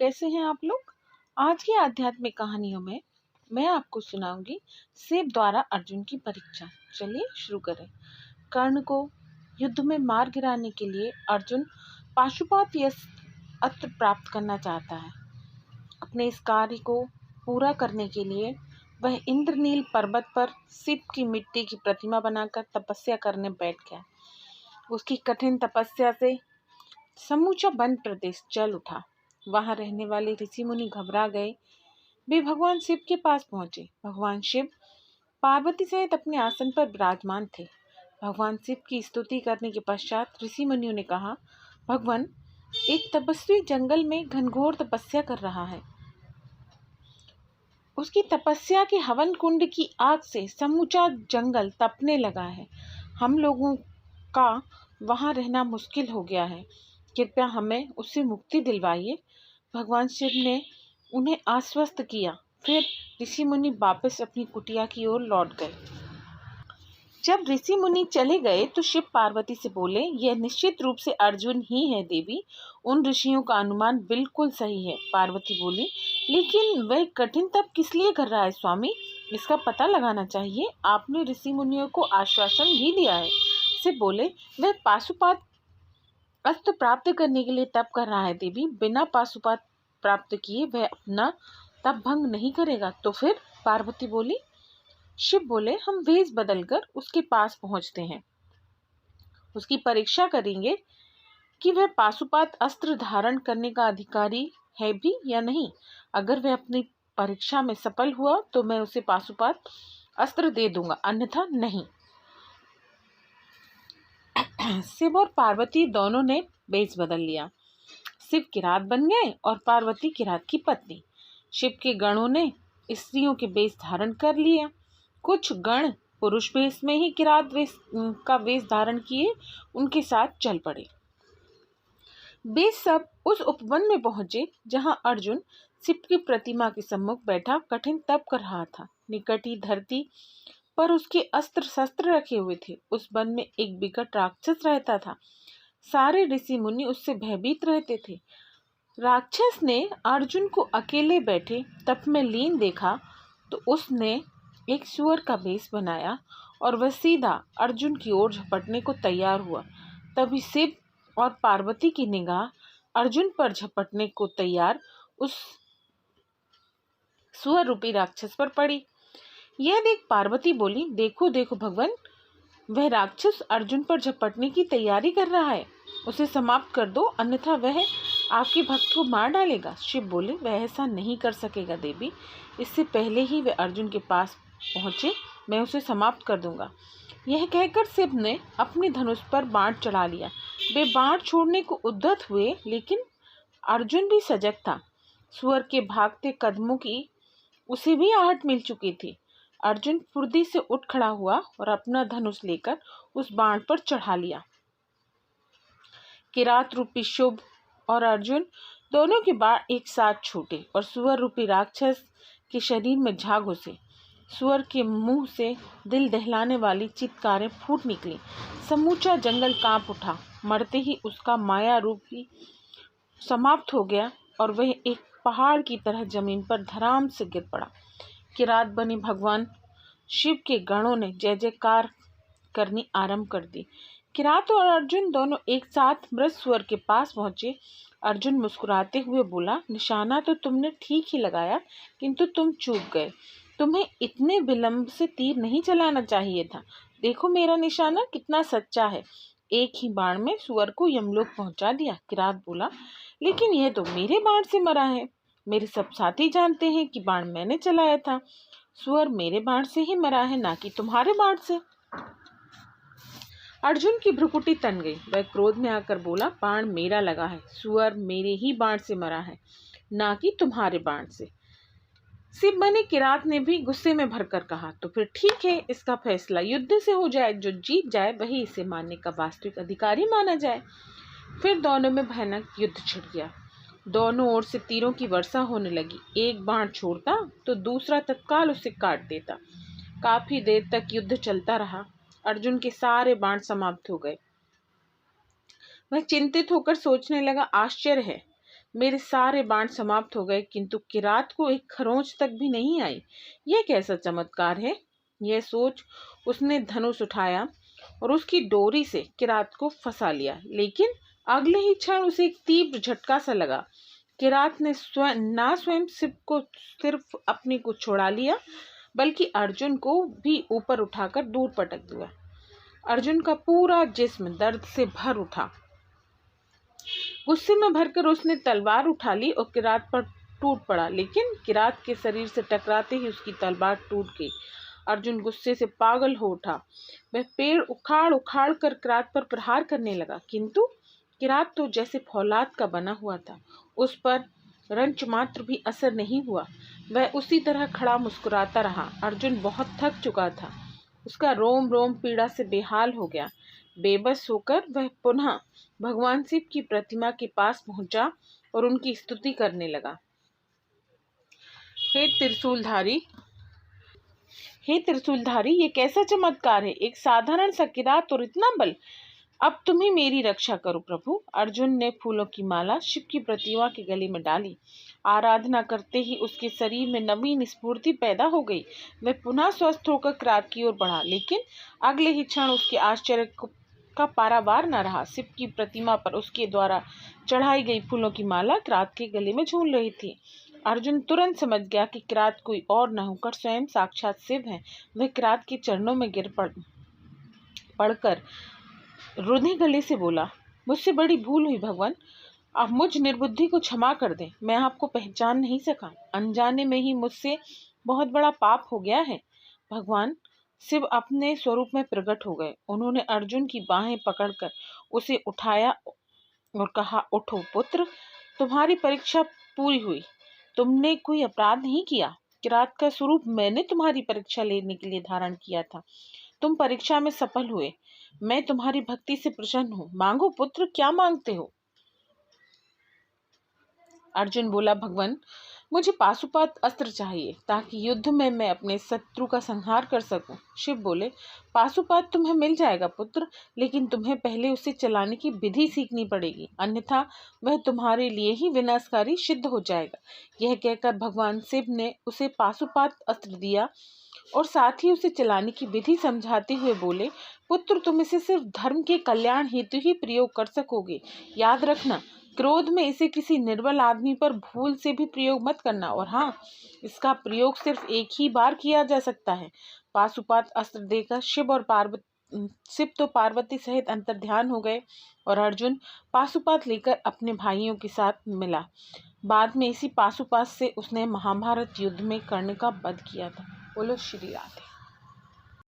कैसे हैं आप लोग। आज की आध्यात्मिक कहानियों में मैं आपको सुनाऊंगी सेब द्वारा अर्जुन की परीक्षा। चलिए शुरू करें। कर्ण को युद्ध में मार गिराने के लिए अर्जुन पाशुपत अस्त्र प्राप्त करना चाहता है। अपने इस कार्य को पूरा करने के लिए वह इंद्रनील पर्वत पर शिव की मिट्टी की प्रतिमा बनाकर तपस्या करने बैठ गया। उसकी कठिन तपस्या से समूचा वन प्रदेश जल उठा। वहां रहने वाले ऋषि मुनि घबरा गए। वे भगवान शिव के पास पहुंचे। भगवान शिव पार्वती सहित अपने आसन पर विराजमान थे। भगवान शिव की स्तुति करने के पश्चात ऋषि मुनियों ने कहा, भगवान, एक तपस्वी जंगल में घनघोर तपस्या कर रहा है। उसकी तपस्या के हवन कुंड की आग से समूचा जंगल तपने लगा है। हम लोगों का वहां रहना मुश्किल हो गया है। कृपया हमें उससे मुक्ति दिलवाइए। भगवान शिव ने उन्हें आश्वस्त किया। फिर ऋषि मुनि वापस अपनी कुटिया की ओर लौट गए। जब ऋषि मुनि चले गए तो शिव पार्वती से बोले, यह निश्चित रूप से अर्जुन ही है देवी। उन ऋषियों का अनुमान बिल्कुल सही है। पार्वती बोली, लेकिन वह कठिन तप किस लिए कर रहा है स्वामी? इसका पता लगाना चाहिए। आपने ऋषि मुनियों को आश्वासन भी दिया है। शिव बोले, वह पाशुपत अस्त्र प्राप्त करने के लिए तप कर रहा है देवी। बिना पाशुपत प्राप्त किए वह अपना तप भंग नहीं करेगा। तो फिर? पार्वती बोली। शिव बोले, हम वेश बदलकर उसके पास पहुंचते हैं। उसकी परीक्षा करेंगे कि वह पाशुपत अस्त्र धारण करने का अधिकारी है भी या नहीं। अगर वह अपनी परीक्षा में सफल हुआ तो मैं उसे पाशुपत अस्त्र दे दूंगा, अन्यथा नहीं। शिव और पार्वती दोनों ने वेश बदल लिया। शिव किरात बन गए और पार्वती किरात की पत्नी। शिव के गणों ने स्त्रियों के वेश धारण कर लिया। कुछ गण पुरुष वेश में ही किरात का वेश धारण किए उनके साथ चल पड़े। वे सब उस उपवन में पहुंचे जहां अर्जुन शिव की प्रतिमा के सम्मुख बैठा कठिन तप कर रहा था। निकट ही धरती पर उसके अस्त्र शस्त्र रखे हुए थे। उस वन में एक विकट राक्षस रहता था। सारे ऋषि मुनि उससे भयभीत रहते थे। राक्षस ने अर्जुन को अकेले बैठे तप में लीन देखा तो उसने एक सुअर का वेश बनाया और वह सीधा अर्जुन की ओर झपटने को तैयार हुआ। तभी शिव और पार्वती की निगाह अर्जुन पर झपटने को तैयार उस सुअर रूपी राक्षस पर पड़ी। यह देख पार्वती बोली, देखो देखो भगवान, वह राक्षस अर्जुन पर झपटने की तैयारी कर रहा है। उसे समाप्त कर दो, अन्यथा वह आपके भक्त को मार डालेगा। शिव बोले, वह ऐसा नहीं कर सकेगा देवी। इससे पहले ही वह अर्जुन के पास पहुंचे मैं उसे समाप्त कर दूंगा। यह कहकर शिव ने अपने धनुष पर बाण चढ़ा लिया। वे बाण छोड़ने को उद्यत हुए, लेकिन अर्जुन भी सजग था। सुअर के भागते कदमों की उसे भी आहट मिल चुकी थी। अर्जुन फुर्ती से उठ खड़ा हुआ और अपना धनुष लेकर उस बाण पर चढ़ा लिया। किरात रूपी शुभ और अर्जुन दोनों के बाण एक साथ छूटे और सुअर रूपी राक्षस के शरीर में जा घुसे। सुअर के मुंह से दिल दहलाने वाली चित्कारें फूट निकली। समूचा जंगल कांप उठा। मरते ही उसका माया रूप ही समाप्त हो गया और वह एक पहाड़ की तरह जमीन पर धड़ाम से गिर पड़ा। किरात बने भगवान शिव के गणों ने जय जयकार करनी आरंभ कर दी। किरात और अर्जुन दोनों एक साथ मृत सुअर के पास पहुंचे। अर्जुन मुस्कुराते हुए बोला, निशाना तो तुमने ठीक ही लगाया, किंतु तुम चूक गए। तुम्हें इतने विलंब से तीर नहीं चलाना चाहिए था। देखो मेरा निशाना कितना सच्चा है। एक ही बाण में सुअर को यमलोक पहुंचा दिया। किरात बोला, लेकिन यह तो मेरे बाण से मरा है। मेरे सब साथी जानते हैं कि बाण मैंने चलाया था। सुअर मेरे बाण से ही मरा है, ना कि तुम्हारे बाण से। अर्जुन की भ्रुकुटी तन गई। वह क्रोध में आकर बोला, बाण मेरा लगा है, सुअर मेरे ही बाण से मरा है, ना कि तुम्हारे बाण से। शिव बने किरात ने भी गुस्से में भरकर कहा, तो फिर ठीक है, इसका फैसला युद्ध से हो जाए। जो जीत जाए वही इसे मानने का वास्तविक अधिकारी माना जाए। फिर दोनों में भयानक युद्ध छिड़ गया। दोनों ओर से तीरों की वर्षा होने लगी। एक बाण छोड़ता तो दूसरा तत्काल उसे काट देता। काफी देर तक युद्ध चलता रहा। अर्जुन के सारे बाण समाप्त हो गए। वह चिंतित होकर सोचने लगा, आश्चर्य है, मेरे सारे बाण समाप्त हो गए, किंतु किरात को एक खरोंच तक भी नहीं आई। यह कैसा चमत्कार है? यह सोच उसने धनुष उठाया और उसकी डोरी से किरात को फंसा लिया, लेकिन अगले ही क्षण उसे एक तीव्र झटका सा लगा। किरात ने स्वयं शिव को सिर्फ अपने को छुड़ा लिया, बल्कि अर्जुन को भी ऊपर उठाकर दूर पटक दिया। अर्जुन का पूरा जिस्म दर्द से भर उठा। गुस्से में भरकर उसने तलवार उठा ली और किरात पर टूट पड़ा, लेकिन किरात के शरीर से टकराते ही उसकी तलवार टूट गई। अर्जुन गुस्से से पागल हो उठा। वह पेड़ उखाड़ उखाड़ कर किरात पर प्रहार करने लगा, किंतु किरात तो जैसे फौलाद का बना हुआ था, उस पर रंच मात्र भी असर नहीं हुआ। वह उसी तरह खड़ा मुस्कुराता रहा। अर्जुन बहुत थक चुका था, उसका रोम रोम पीड़ा से बेहाल हो गया। बेबस होकर वह पुनः भगवान शिव की प्रतिमा के पास पहुंचा और उनकी स्तुति करने लगा। हे त्रिशूलधारी, हे त्रिशूलधारी, ये कैसा चमत्कार है! एक साधारण सा किरात और इतना बल! अब तुम ही मेरी रक्षा करो प्रभु। अर्जुन ने फूलों की माला शिव की प्रतिमा के गले में डाली। आराधना करते ही उसके शरीर में नवीन स्फूर्ति पैदा हो गई। वह पुनः स्वस्थ होकर किरात की ओर बढ़ा, लेकिन अगले ही क्षण उसके आश्चर्य का पारावार न रहा। शिव की प्रतिमा पर उसके द्वारा चढ़ाई गई फूलों की माला किरात के गले में झूल रही थी। अर्जुन तुरंत समझ गया कि किरात कोई और न होकर स्वयं साक्षात शिव है। वह किरात के चरणों में गिर पड़कर रुने गले से बोला, मुझसे बड़ी भूल हुई भगवान, आप मुझ निर्बुद्धि को क्षमा कर दें। मैं आपको पहचान नहीं सका। अनजाने में ही मुझसे बहुत बड़ा पाप हो गया है। भगवान शिव अपने स्वरूप में प्रकट हो गए। उन्होंने अर्जुन की बाहें पकड़कर उसे उठाया और कहा, उठो पुत्र, तुम्हारी परीक्षा पूरी हुई। तुमने कोई अपराध नहीं किया। किरात का स्वरूप मैंने तुम्हारी परीक्षा लेने के लिए धारण किया था। तुम परीक्षा में सफल हुए। मैं तुम्हारी भक्ति से प्रसन्न हूँ। मांगो पुत्र, क्या मांगते हो? अर्जुन बोला, भगवान, मुझे पाशुपात अस्त्र चाहिए ताकि युद्ध में मैं अपने शत्रु का संहार कर सकूं। शिव बोले, पाशुपात तुम्हें मिल जाएगा पुत्र, लेकिन तुम्हें पहले उसे चलाने की विधि सीखनी पड़ेगी, अन्यथा वह तुम्हारे लिए ही विनाशकारी सिद्ध हो जाएगा। यह कहकर भगवान शिव ने उसे पाशुपात अस्त्र दिया और साथ ही उसे चलाने की विधि समझाते हुए बोले, पुत्र, तुम इसे सिर्फ धर्म के कल्याण हेतु ही प्रयोग कर सकोगे। याद रखना, क्रोध में इसे किसी निर्बल आदमी पर भूल से भी प्रयोग मत करना, और हाँ, इसका प्रयोग सिर्फ एक ही बार किया जा सकता है। पाशुपात अस्त्र देकर शिव तो पार्वती सहित अंतर्ध्यान हो गए और अर्जुन पाशुपात लेकर अपने भाइयों के साथ मिला। बाद में इसी पाशुपात से उसने महाभारत युद्ध में कर्ण का वध किया था। बोलो श्री राधे।